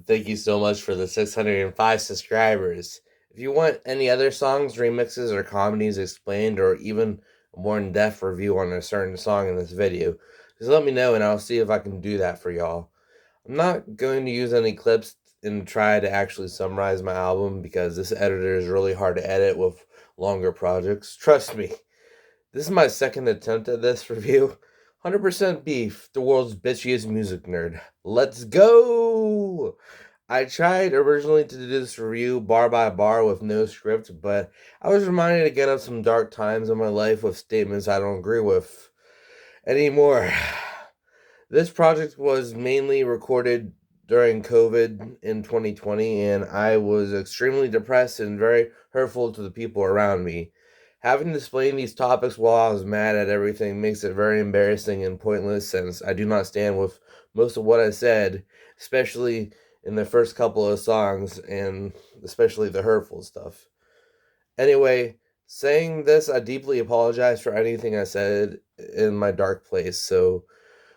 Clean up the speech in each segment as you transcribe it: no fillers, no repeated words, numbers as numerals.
Thank you so much for the 605 subscribers. If you want any other songs, remixes, or comedies explained, or even a more in depth review on a certain song in this video, just let me know and I'll see if I can do that for y'all. I'm not going to use any clips and try to actually summarize my album because this editor is really hard to edit with longer projects. Trust me, this is my second attempt at this review. 100% beef, the world's bitchiest music nerd. Let's go! I tried originally to do this review bar by bar with no script, but I was reminded again of some dark times in my life with statements I don't agree with anymore. This project was mainly recorded during COVID in 2020, and I was extremely depressed and very hurtful to the people around me. Having to explain these topics while I was mad at everything makes it very embarrassing and pointless since I do not stand with most of what I said, especially in the first couple of songs and especially the hurtful stuff. Anyway, saying this, I deeply apologize for anything I said in my dark place. So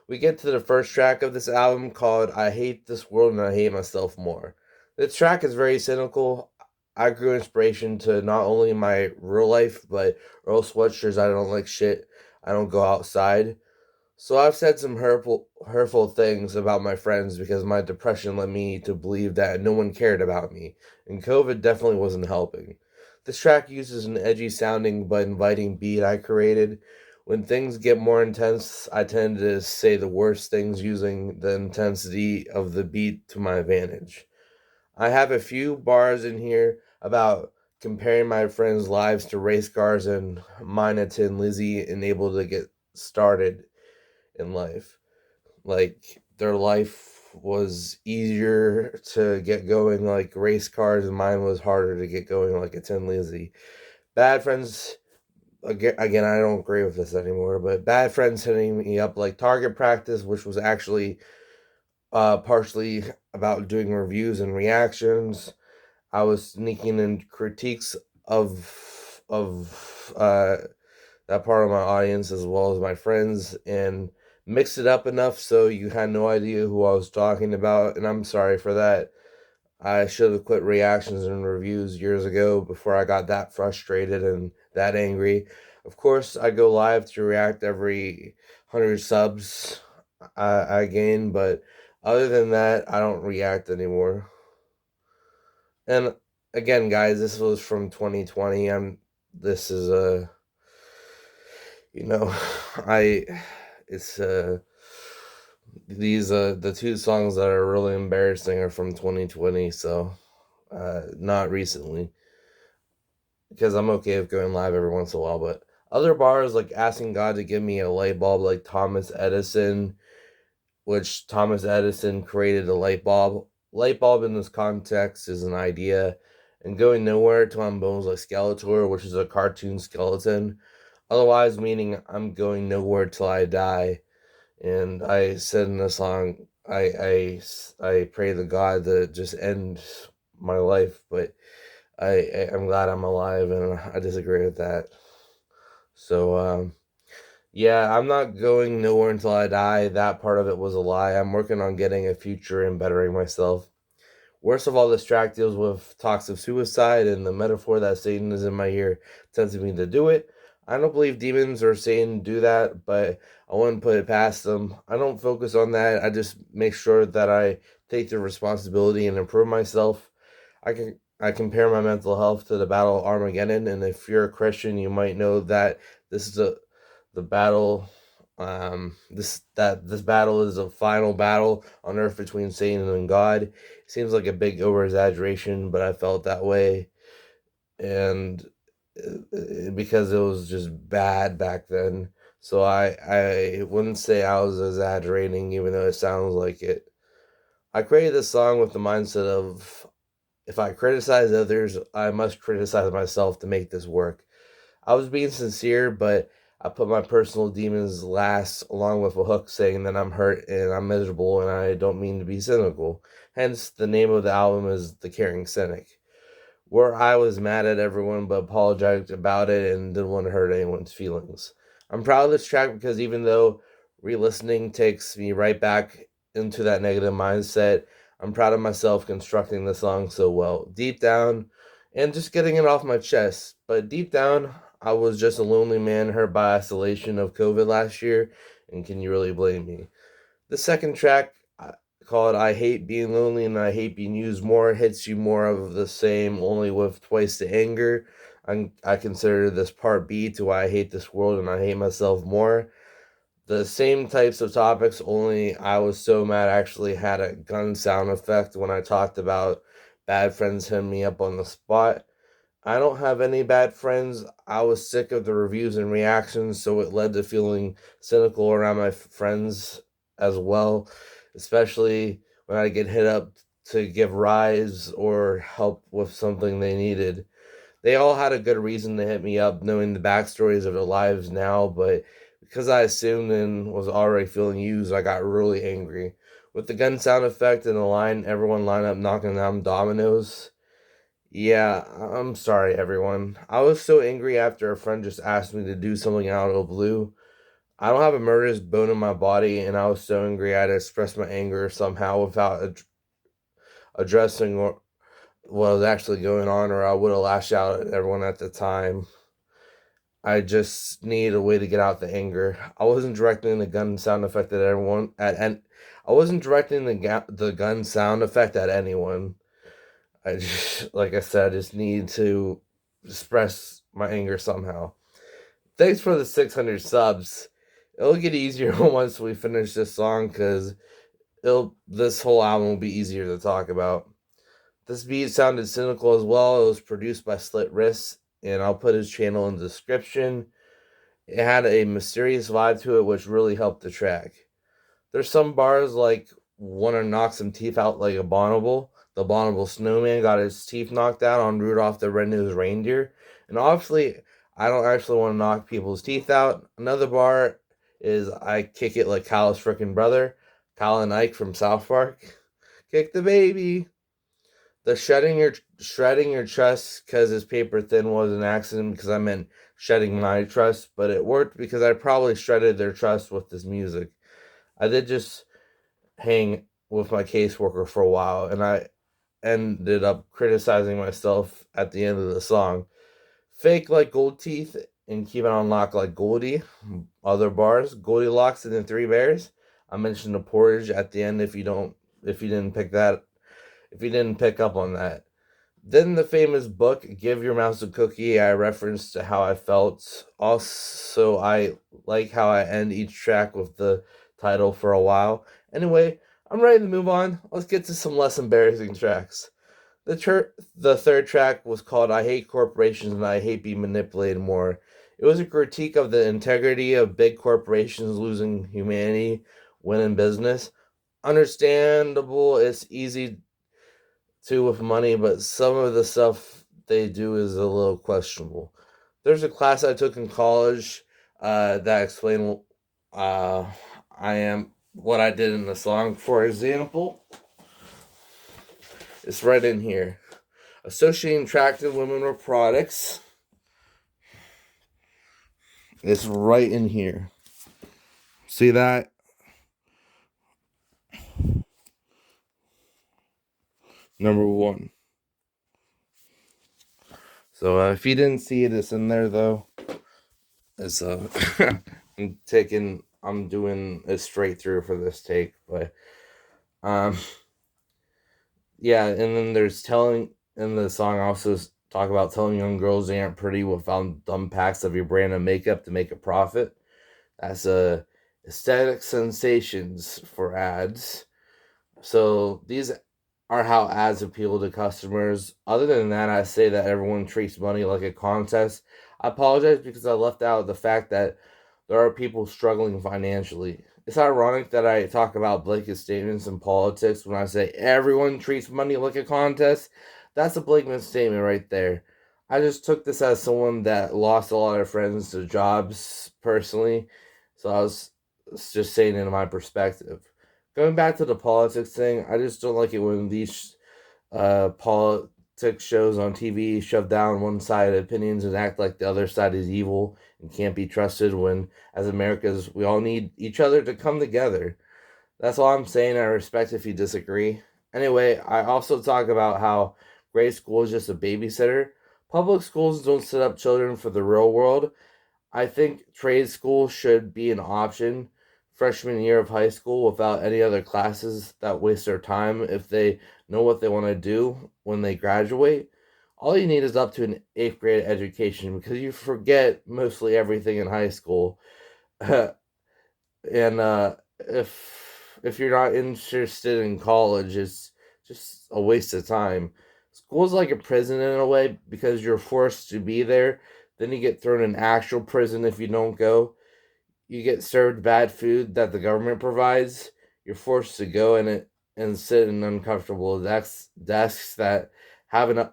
we get to the first track of this album called I Hate This World and I Hate Myself More. This track is very cynical. I grew inspiration to not only my real life, but Earl Sweatshirts. I don't like shit. I don't go outside. So I've said some hurtful things about my friends because my depression led me to believe that no one cared about me, and COVID definitely wasn't helping. This track uses an edgy sounding but inviting beat I created. When things get more intense, I tend to say the worst things using the intensity of the beat to my advantage. I have a few bars in here about comparing my friends' lives to race cars and mine to Tin Lizzy and able to get started in life. Like their life was easier to get going like race cars, and mine was harder to get going like a Tin Lizzy. Bad friends. Again, I don't agree with this anymore, but bad friends hitting me up like target practice, which was actually partially about doing reviews and reactions. I was sneaking in critiques of that part of my audience as well as my friends and mixed it up enough so you had no idea who I was talking about, and I'm sorry for that. I should have quit reactions and reviews years ago before I got that frustrated and that angry. Of course, I go live to react every 100 subs I gain, but other than that, I don't react anymore. And again, guys, this was from 2020. This is a, you know, I, it's, these, the two songs that are really embarrassing are from 2020, so, not recently. Because I'm okay with going live every once in a while, but other bars like asking God to give me a light bulb like Thomas Edison, which Thomas Edison created a light bulb. Light bulb in this context is an idea, and going nowhere till I'm bones like Skeletor, which is a cartoon skeleton. Otherwise, meaning I'm going nowhere till I die. And I said in the song, I pray to God to just end my life, but I'm glad I'm alive, and I disagree with that. So yeah, I'm not going nowhere until I die. That part of it was a lie. I'm working on getting a future and bettering myself. Worst of all, this track deals with talks of suicide and the metaphor that Satan is in my ear tempts me to do it. I don't believe demons or Satan do that, but I wouldn't put it past them. I don't focus on that. I just make sure that I take the responsibility and improve myself. I compare my mental health to the Battle of Armageddon, and if you're a Christian, you might know that this is the battle. This battle is a final battle on earth between Satan and God. It seems like a big over exaggeration, but I felt that way, and because it was just bad back then. So I wouldn't say I was exaggerating, even though it sounds like it. I created this song with the mindset of if I criticize others, I must criticize myself to make this work. I was being sincere, but I put my personal demons last, along with a hook saying that I'm hurt and I'm miserable and I don't mean to be cynical. Hence, the name of the album is The Caring Cynic, where I was mad at everyone but apologized about it and didn't want to hurt anyone's feelings. I'm proud of this track because even though re listening takes me right back into that negative mindset, I'm proud of myself constructing the song so well. Deep down, and just getting it off my chest. But deep down, I was just a lonely man hurt by isolation of COVID last year, and can you really blame me? The second track, called I Hate Being Lonely and I Hate Being Used More, hits you more of the same, only with twice the anger. I consider this part B to Why I Hate This World and I Hate Myself More. The same types of topics, only I was so mad I actually had a gun sound effect when I talked about bad friends hitting me up on the spot. I don't have any bad friends. I was sick of the reviews and reactions, so it led to feeling cynical around my friends as well, especially when I get hit up to give rides or help with something they needed. They all had a good reason to hit me up, knowing the backstories of their lives now, but because I assumed and was already feeling used, I got really angry. With the gun sound effect and the line, everyone line up knocking down dominoes. Yeah, I'm sorry, everyone. I was so angry after a friend just asked me to do something out of the blue. I don't have a murderous bone in my body, and I was so angry I had to express my anger somehow without addressing what was actually going on, or I would have lashed out at everyone at the time. I just needed a way to get out the anger. I wasn't directing the gun sound effect at everyone and I wasn't directing the gun sound effect at anyone. I just, like I said, I just need to express my anger somehow. Thanks for the 600 subs. It'll get easier once we finish this song because this whole album will be easier to talk about. This beat sounded cynical as well. It was produced by Slit Wrists, and I'll put his channel in the description. It had a mysterious vibe to it, which really helped the track. There's some bars like "Wanna knock some teeth out like a Bonnable." The Bonnable snowman got his teeth knocked out on Rudolph the Red-Nosed Reindeer. And obviously, I don't actually want to knock people's teeth out. Another bar is "I kick it like Kyle's frickin' brother." Kyle and Ike from South Park. Kick the baby. The shredding your trust because it's paper thin was an accident because I meant shedding my trust, but it worked because I probably shredded their trust with this music. I did just hang with my caseworker for a while, and I ended up criticizing myself at the end of the song. Fake like gold teeth and keep it on lock like Goldie. Other bars, Goldilocks and the Three Bears. I mentioned the porridge at the end if you didn't pick up on that. Then the famous book, Give Your Mouse a Cookie, I referenced to how I felt. Also, I like how I end each track with the title for a while. Anyway, I'm ready to move on. Let's get to some less embarrassing tracks. The third track was called I Hate Corporations and I Hate Being Manipulated More. It was a critique of the integrity of big corporations losing humanity when in business. Understandable, it's easy to with money, but some of the stuff they do is a little questionable. There's a class I took in college that explained uh, I am what I did in the song. For example, it's right in here. Associating attractive women with products. It's right in here. See that? Number one. So if you didn't see it, it's in there though. It's I'm doing it straight through for this take, but um yeah, and then there's telling in the song also talk about telling young girls they aren't pretty without dumb packs of your brand of makeup to make a profit. That's a aesthetic sensations for ads. So these are how ads appeal to customers. Other than that, I say that everyone treats money like a contest. I apologize because I left out the fact that there are people struggling financially. It's ironic that I talk about blanket statements in politics when I say everyone treats money like a contest. That's a blanket statement right there. I just took this as someone that lost a lot of friends to jobs personally. So I was just saying it in my perspective. Going back to the politics thing, I just don't like it when these politics shows on TV shove down one side opinions and act like the other side is evil and can't be trusted when, as Americans, we all need each other to come together. That's all I'm saying. I respect if you disagree. Anyway, I also talk about how grade school is just a babysitter. Public schools don't set up children for the real world. I think trade school should be an option freshman year of high school without any other classes that waste their time if they know what they want to do when they graduate. All you need is up to an eighth grade education because you forget mostly everything in high school. And if you're not interested in college, it's just a waste of time. School's like a prison in a way because you're forced to be there. Then you get thrown in actual prison if you don't go. You get served bad food that the government provides. You're forced to go in it and sit in uncomfortable desks that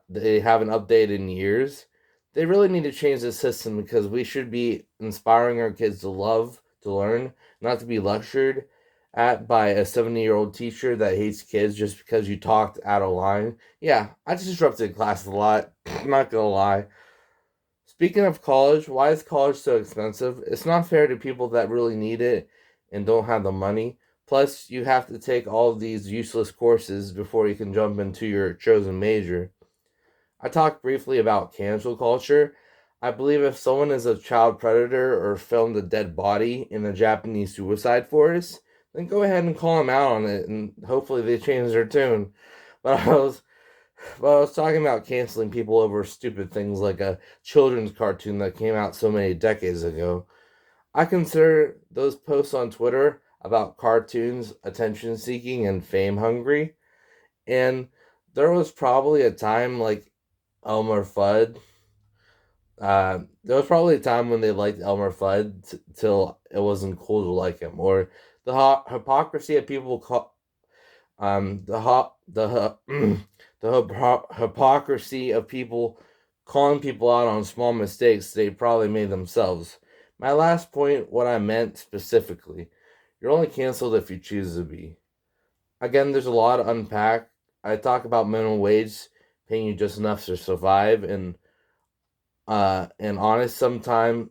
they haven't updated in years. They really need to change the system because we should be inspiring our kids to love, to learn, not to be lectured at by a 70-year-old teacher that hates kids just because you talked out of line. Yeah, I just disrupted class a lot. I'm not gonna lie. Speaking of college, why is college so expensive? It's not fair to people that really need it and don't have the money. Plus, you have to take all of these useless courses before you can jump into your chosen major. I talked briefly about cancel culture. I believe if someone is a child predator or filmed a dead body in a Japanese suicide forest, then go ahead and call them out on it and hopefully they change their tune. But I was talking about canceling people over stupid things like a children's cartoon that came out so many decades ago. I consider those posts on Twitter about cartoons attention seeking and fame hungry. And there was probably a time like Elmer Fudd. There was probably a time when they liked Elmer Fudd till it wasn't cool to like him, or the hypocrisy of people hypocrisy of people calling people out on small mistakes they probably made themselves. My last point, what I meant specifically, you're only canceled if you choose to be. Again, there's a lot to unpack. I talk about minimum wage paying you just enough to survive, and honest sometime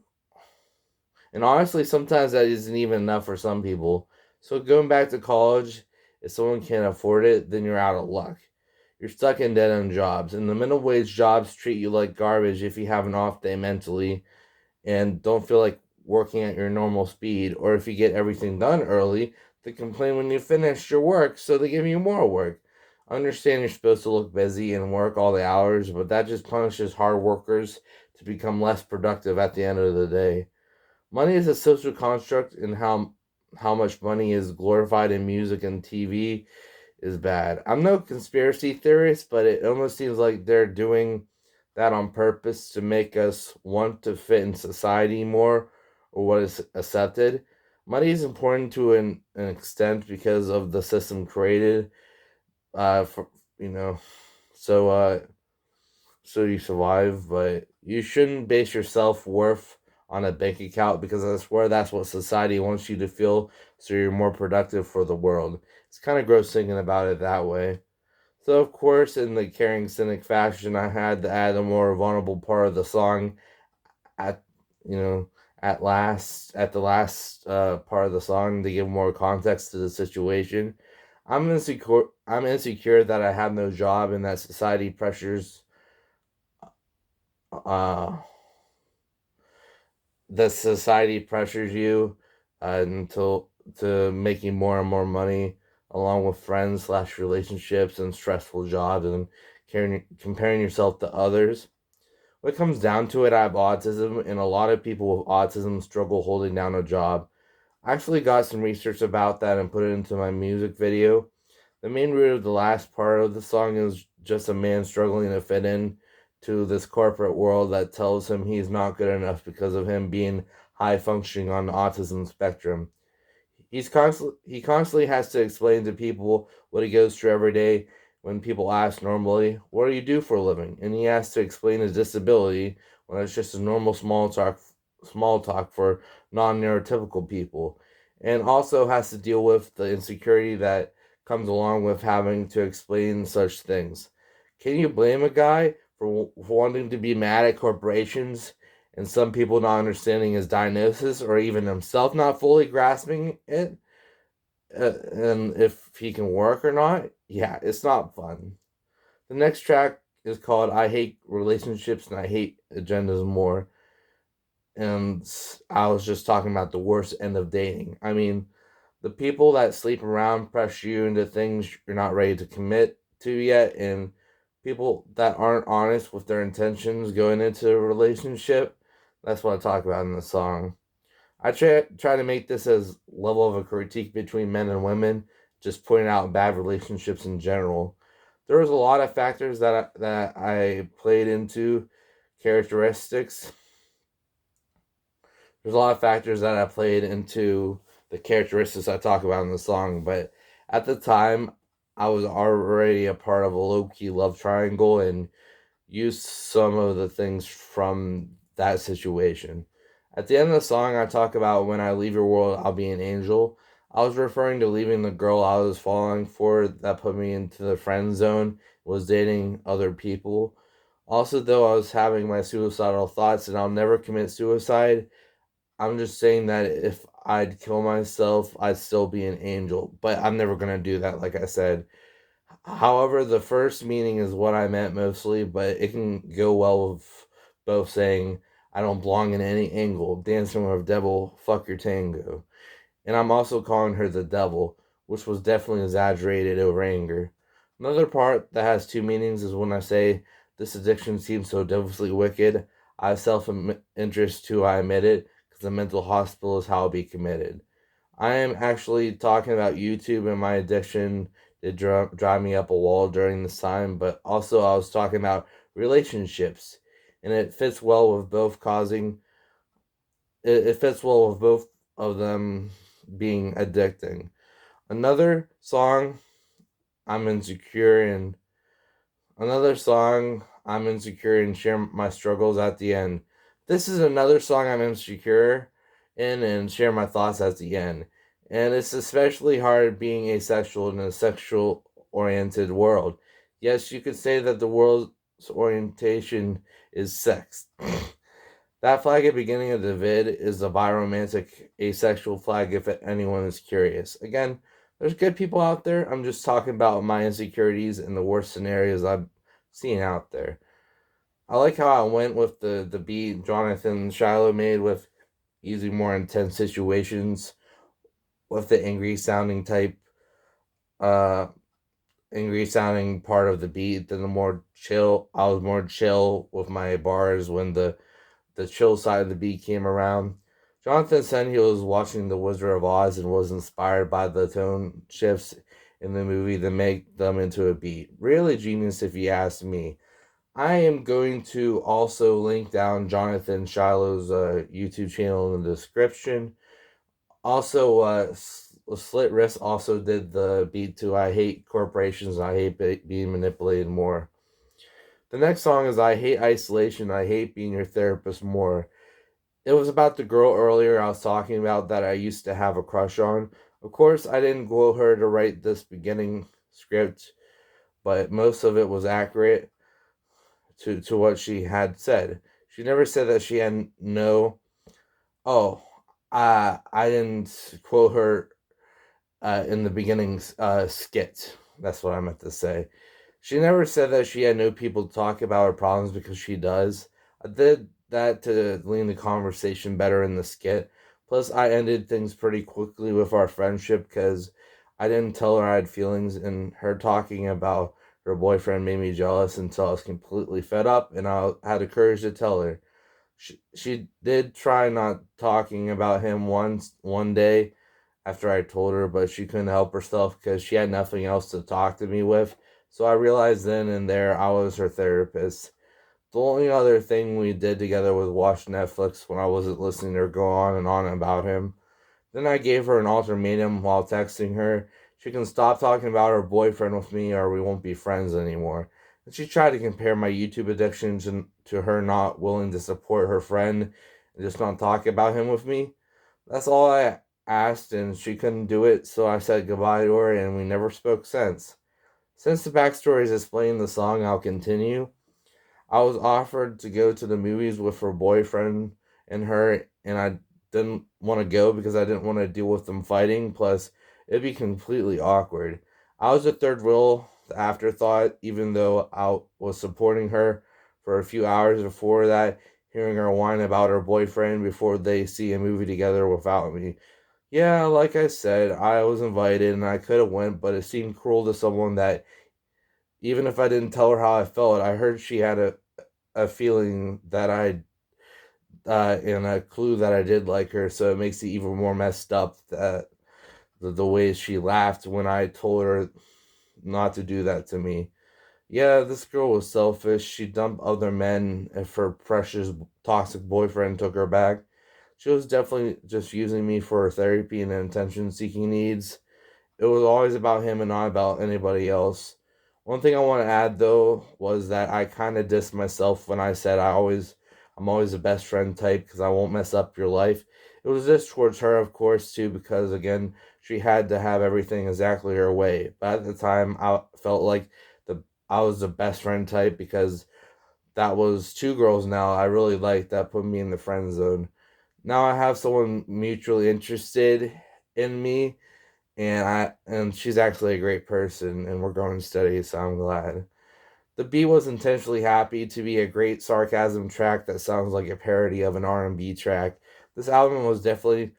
and honestly sometimes that isn't even enough for some people. So going back to college, if someone can't afford it, then you're out of luck. You're stuck in dead end jobs, and the minimum wage jobs treat you like garbage if you have an off day mentally and don't feel like working at your normal speed, or if you get everything done early, they complain when you finish your work, so they give you more work. I understand you're supposed to look busy and work all the hours, but that just punishes hard workers to become less productive at the end of the day. Money is a social construct, and how much money is glorified in music and TV is bad. I'm no conspiracy theorist, but it almost seems like they're doing that on purpose to make us want to fit in society more or what is accepted. Money is important to an extent because of the system created for you know so so you survive, but you shouldn't base your self-worth on a bank account because I swear that's what society wants you to feel so you're more productive for the world. It's kind of gross thinking about it that way. So of course, in the caring cynic fashion, I had to add a more vulnerable part of the song at you know at the last part of the song to give more context to the situation. I'm insecure that I have no job and that uh society pressures you until to making more and more money along with friends slash relationships and stressful jobs and comparing yourself to others. When it comes down to it, I have autism, and a lot of people with autism struggle holding down a job. I actually got some research about that and put it into my music video. The main root of the last part of the song is just a man struggling to fit in to this corporate world that tells him he's not good enough because of him being high functioning on the autism spectrum. He constantly has to explain to people what he goes through every day when people ask normally, "What do you do for a living?" And he has to explain his disability when it's just a normal small talk for non-neurotypical people. And also has to deal with the insecurity that comes along with having to explain such things. Can you blame a guy for wanting to be mad at corporations and some people not understanding his diagnosis or even himself not fully grasping it? and if he can work or not, yeah, it's not fun. The next track is called I Hate Relationships and I Hate Agendas More. And I was just talking about the worst end of dating. I mean, the people that sleep around press you into things you're not ready to commit to yet, and people that aren't honest with their intentions going into a relationship. That's what I talk about in the song. I try to make this as level of a critique between men and women, just pointing out bad relationships in general. There was a lot of factors that I played into characteristics. There's a lot of factors that I played into the characteristics I talk about in the song, but at the time, I was already a part of a low key love triangle and used some of the things from that situation. At the end of the song, I talk about when I leave your world, I'll be an angel. I was referring to leaving the girl I was falling for that put me into the friend zone, was dating other people. Also, though I was having my suicidal thoughts and I'll never commit suicide, I'm just saying that if I'd kill myself, I'd still be an angel. But I'm never gonna do that, like I said. However, the first meaning is what I meant mostly, but it can go well with both saying I don't belong in any angle, dancing with devil, fuck your tango. And I'm also calling her the devil, which was definitely exaggerated over anger. Another part that has two meanings is when I say this addiction seems so devilishly wicked. I have self interest too, I admit it, because the mental hospital is how I'll be committed. I am actually talking about YouTube and my addiction did drive me up a wall during this time, but also I was talking about relationships, and it fits well with both it fits well with both of them being addicting. Another song I'm insecure in Another song I'm insecure and share my struggles at the end. This is another song I'm insecure in and share my thoughts at the end. And it's especially hard being asexual in a sexual oriented world. Yes, you could say that the world's orientation is sex. That flag at the beginning of the vid is a biromantic asexual flag if anyone is curious. Again, there's good people out there. I'm just talking about my insecurities and the worst scenarios I've seen out there. I like how I went with the beat Jonathan Shiloh made with using more intense situations with the uh angry sounding part of the beat than the more chill. I was more chill with my bars when the chill side of the beat came around. Jonathan said he was watching The Wizard of Oz and was inspired by the tone shifts in the movie to make them into a beat. Really genius, if you ask me. I am going to also link down Jonathan Shiloh's YouTube channel in the description. Also, Slit Wrist also did the beat to I Hate Corporations and I Hate Being Manipulated More. The next song is I Hate Isolation, I Hate Being Your Therapist More. It was about the girl earlier I was talking about that I used to have a crush on. Of course, I didn't quote her to write this beginning script, but most of it was accurate to what she had said. She never said that she had no. Oh, I didn't quote her in the beginning skit. That's what I meant to say. She never said that she had no people to talk about her problems because she does. I did that to lean the conversation better in the skit. Plus, I ended things pretty quickly with our friendship because I didn't tell her I had feelings, and her talking about her boyfriend made me jealous until I was completely fed up, and I had the courage to tell her. She did try not talking about him one day after I told her, but she couldn't help herself because she had nothing else to talk to me with. So I realized then and there I was her therapist. The only other thing we did together was watch Netflix when I wasn't listening to her go on and on about him. Then I gave her an ultimatum while texting her. She can stop talking about her boyfriend with me or we won't be friends anymore. And she tried to compare my YouTube addiction to her not willing to support her friend and just not talk about him with me. That's all I asked, and she couldn't do it, so I said goodbye to her, and we never spoke since. Since the backstory is explained in the song, I'll continue. I was offered to go to the movies with her boyfriend and her, and I didn't want to go because I didn't want to deal with them fighting. Plus, it'd be completely awkward. I was the third wheel, the afterthought, even though I was supporting her for a few hours before that, hearing her whine about her boyfriend before they see a movie together without me. Yeah, like I said, I was invited and I could have went, but it seemed cruel to someone that even if I didn't tell her how I felt, I heard she had a feeling that and a clue that I did like her, so it makes it even more messed up that the way she laughed when I told her not to do that to me. Yeah, this girl was selfish. She dumped other men if her precious toxic boyfriend took her back. She was definitely just using me for her therapy and attention seeking needs. It was always about him and not about anybody else. One thing I want to add though was that I kind of dissed myself when I said I'm always a best friend type because I won't mess up your life. It was this towards her, of course, too, because again, she had to have everything exactly her way. But at the time, I felt like I was the best friend type because that was two girls now I really liked that put me in the friend zone. Now I have someone mutually interested in me and she's actually a great person and we're going steady, so I'm glad. The beat was intentionally happy to be a great sarcasm track that sounds like a parody of an R&B track. This album was definitely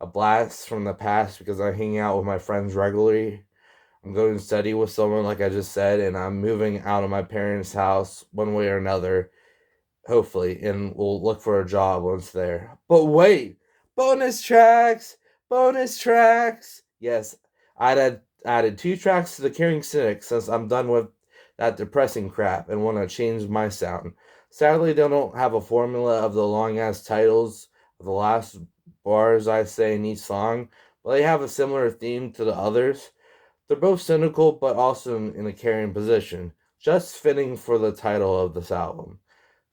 a blast from the past because I hang out with my friends regularly. I'm going steady with someone like I just said and I'm moving out of my parents' house one way or another hopefully, and we'll look for a job once there. But wait, bonus tracks, bonus tracks. Yes, added two tracks to the Caring Cynic since I'm done with that depressing crap and want to change my sound. Sadly, they don't have a formula of the long ass titles of the last bars I say in each song, but they have a similar theme to the others. They're both cynical, but also in a caring position, just fitting for the title of this album.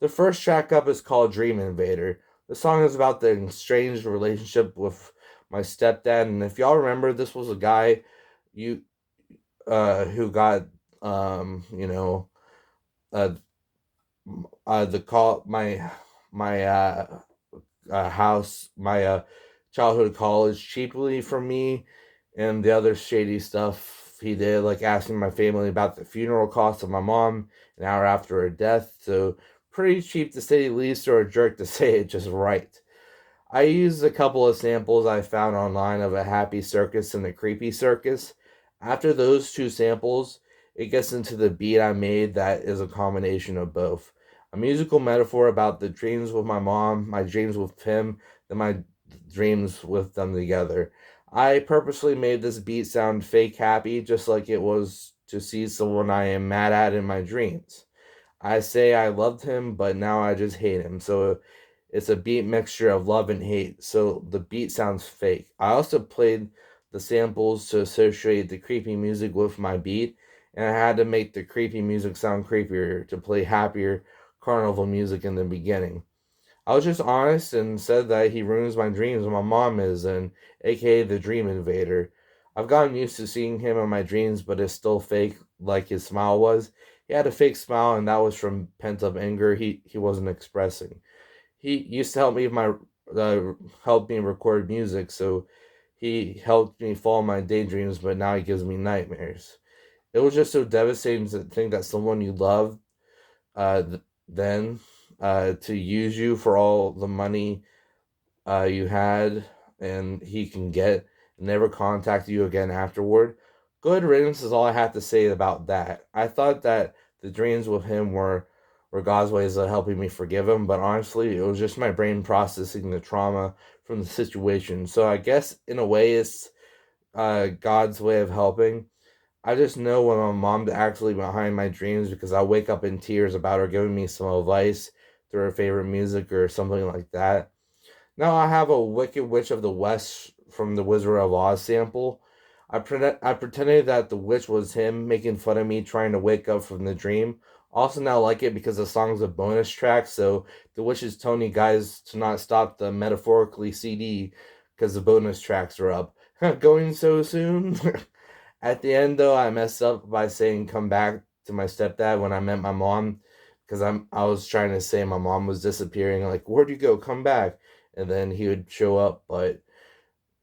The first track up is called Dream Invader. The song is about the estranged relationship with my stepdad, and if y'all remember, this was a guy you who got you know uh the call my house my childhood college cheaply from me and the other shady stuff he did, like asking my family about the funeral costs of my mom an hour after her death. So pretty cheap to say the least, or a jerk to say it just right. I used a couple of samples I found online of a happy circus and a creepy circus. After those two samples, it gets into the beat I made that is a combination of both. A musical metaphor about the dreams with my mom, my dreams with him, then my dreams with them together. I purposely made this beat sound fake happy, just like it was to see someone I am mad at in my dreams. I say I loved him, but now I just hate him. So it's a beat mixture of love and hate. So the beat sounds fake. I also played the samples to associate the creepy music with my beat, and I had to make the creepy music sound creepier to play happier carnival music in the beginning. I was just honest and said that he ruins my dreams when my mom is, and aka the Dream Invader. I've gotten used to seeing him in my dreams, but it's still fake, like his smile was. He had a fake smile, and that was from pent up anger he wasn't expressing. He used to uh, help me record music, so he helped me follow my daydreams, but now he gives me nightmares. It was just so devastating to think that someone you loved then to use you for all the money you had and he can get and never contact you again afterward. Good riddance is all I have to say about that. I thought that the dreams with him were God's ways of helping me forgive him, but honestly, it was just my brain processing the trauma from the situation. So I guess in a way, it's God's way of helping. I just know when my mom's actually behind my dreams because I wake up in tears about her giving me some advice through her favorite music or something like that. Now I have a Wicked Witch of the West from the Wizard of Oz sample. I pretended that the witch was him, making fun of me trying to wake up from the dream. Also now like it because the song's a bonus track, so the witch is telling you guys to not stop the metaphorically CD because the bonus tracks are up. Going so soon? At the end though, I messed up by saying come back to my stepdad when I met my mom because I was trying to say my mom was disappearing, like, where'd you go? Come back. And then he would show up, but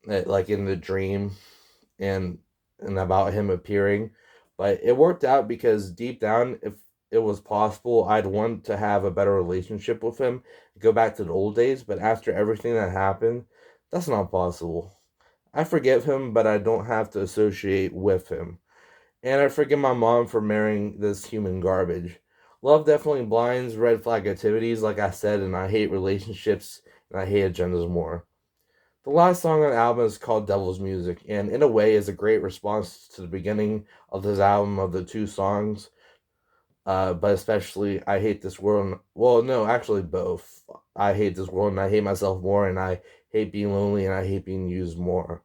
like in the dream, and about him appearing. But it worked out because deep down, if it was possible, I'd want to have a better relationship with him, go back to the old days. But after everything that happened, that's not possible. I forgive him, but I don't have to associate with him. And I forgive my mom for marrying this human garbage. Love definitely blinds red flag activities, like I said, and I hate relationships and I hate agendas more. The last song on the album is called Devil's Music, and in a way is a great response to the beginning of this album of the two songs. But especially, I hate this world. Well, no, actually, both. I hate this world and I hate myself more, and I hate being lonely and I hate being used more.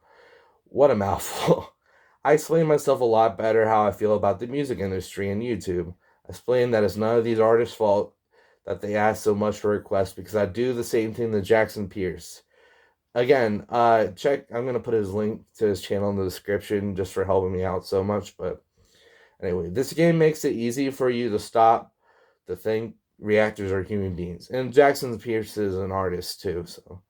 What a mouthful. I explain myself a lot better how I feel about the music industry and YouTube. I explain that it's none of these artists' fault that they ask so much for requests because I do the same thing to Jackson Pierce. Again, check. I'm gonna put his link to his channel in the description just for helping me out so much. But anyway, this game makes it easy for you to stop to think reactors are human beings, and Jackson Pierce is an artist too. So,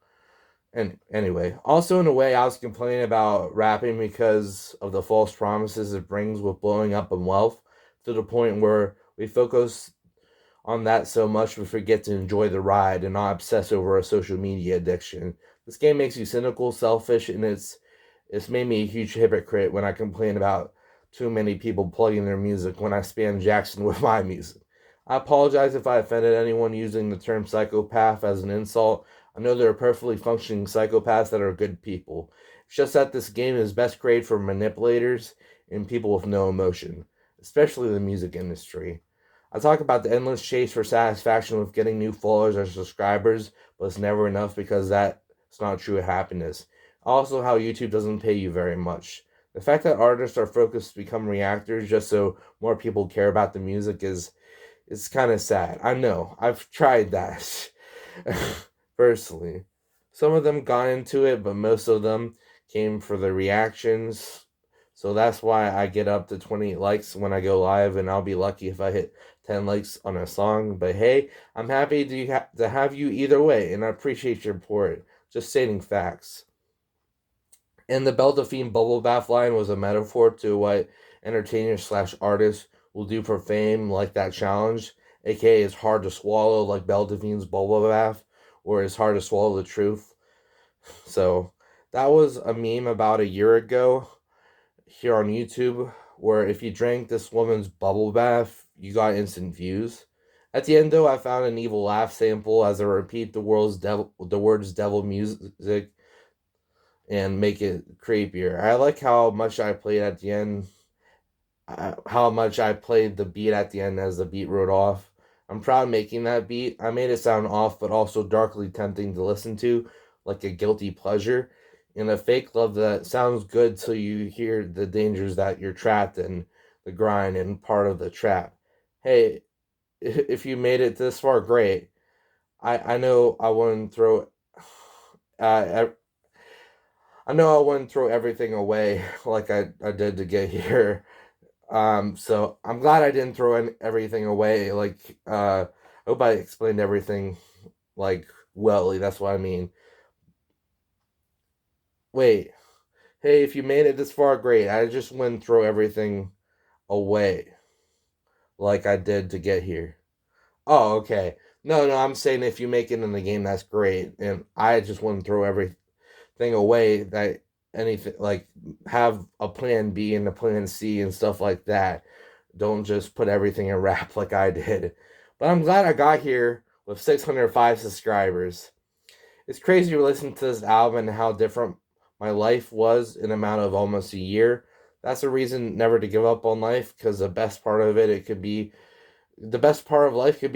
and anyway, also in a way, I was complaining about rapping because of the false promises it brings with blowing up in wealth, to the point where we focus on that so much we forget to enjoy the ride and not obsess over a social media addiction. This game makes you cynical, selfish, and it's made me a huge hypocrite when I complain about too many people plugging their music when I spam Jackson with my music. I apologize if I offended anyone using the term psychopath as an insult. I know there are perfectly functioning psychopaths that are good people. It's just that this game is best created for manipulators and people with no emotion, especially the music industry. I talk about the endless chase for satisfaction with getting new followers or subscribers, but it's never enough because that's not true happiness. Also, how YouTube doesn't pay you very much. The fact that artists are focused to become reactors just so more people care about the music is kind of sad. I know. I've tried that personally. Some of them got into it, but most of them came for the reactions. So that's why I get up to 20 likes when I go live, and I'll be lucky if I hit 10 likes on a song. But hey, I'm happy to have you either way, and I appreciate your support. Just stating facts. And the Beltafine bubble bath line was a metaphor to what entertainers slash artists will do for fame, like that challenge, aka it's hard to swallow, like Beltafine's bubble bath, or it's hard to swallow the truth. So that was a meme about a year ago here on YouTube, where if you drank this woman's bubble bath, you got instant views. At the end, though, I found an evil laugh sample as I repeat the words "devil music" and make it creepier. I like how much I played at the end, how much I played the beat at the end as the beat wrote off. I'm proud of making that beat. I made it sound off, but also darkly tempting to listen to, like a guilty pleasure. And a fake love that sounds good till you hear the dangers that you're trapped in, the grind and part of the trap. Hey, if you made it this far, great. I know I wouldn't throw uh, I know I wouldn't throw everything away like I did to get here. So I'm glad I didn't throw everything away. Like, I hope I explained everything, like, well. That's what I mean. Wait, hey, if you made it this far, great. I just wouldn't throw everything away like I did to get here. Oh, okay. No, I'm saying if you make it in the game, that's great. And I just wouldn't throw everything away that anything, like, have a plan B and a plan C and stuff like that. Don't just put everything in rap like I did. But I'm glad I got here with 605 subscribers. It's crazy to listen to this album and how different my life was in a amount of almost a year. That's a reason never to give up on life, because the best part of life could be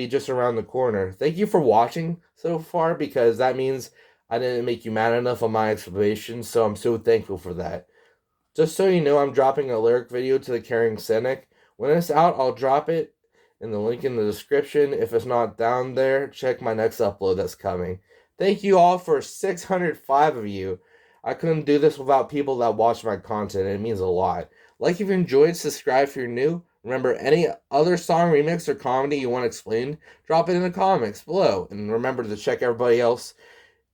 just around the corner. Thank you for watching so far, because that means I didn't make you mad enough on my explanation, so I'm so thankful for that. Just so you know, I'm dropping a lyric video to the Caring Cynic. When it's out, I'll drop it in the link in the description. If it's not down there, check my next upload that's coming. Thank you all for 605 of you. I couldn't do this without people that watch my content, and it means a lot. Like if you enjoyed, subscribe if you're new. Remember, any other song, remix, or comedy you want explained, drop it in the comments below. And remember to check everybody else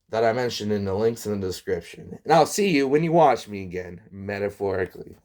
that I mentioned in the links in the description. And I'll see you when you watch me again, metaphorically.